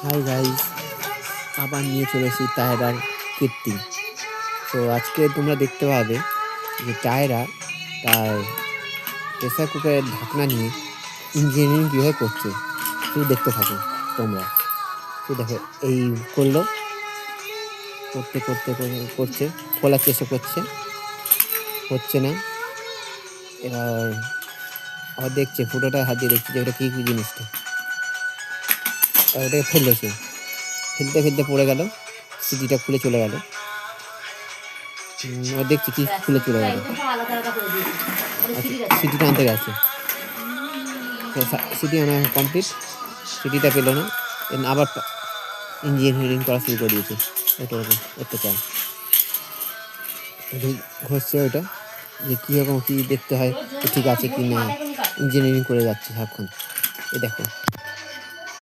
Hi guys, আবার নিয়ে চলে এসেছি টায়রার কীর্তি। তো আজকে তোমরা দেখতে পাবে যে টায়রা তার প্রেসার কুকারের ঢাকনা নিয়ে ইঞ্জিনিয়ারিং কীভাবে করছে। শুধু দেখতে থাকো তোমরা। তো দেখো, এই করলো, করতে করতে করছে, খোলার চেষ্টা করছে, হচ্ছে না। এবার আবার দেখছে, ফুটোটা হাত দিয়ে দেখছে যে ওটা কী জিনিসটা। ওটাকে ফেলছে, ফেলতে ফেলতে পড়ে গেল, সিটিটা খুলে চলে গেল। দেখছি কি খুলে চলে গেল, সিটিটা আনতে গেছে। সিটি আনা কমপ্লিট, সিটিটা পেলো না, আবার ইঞ্জিনিয়ারিং করা শুরু করে দিয়েছে। ওটার উপর অত্যাচার ঘষছে ওইটা, যে কীরকম কী দেখতে হয়, ঠিক আছে কি না, ইঞ্জিনিয়ারিং করে যাচ্ছে সারাক্ষণ। এ দেখো।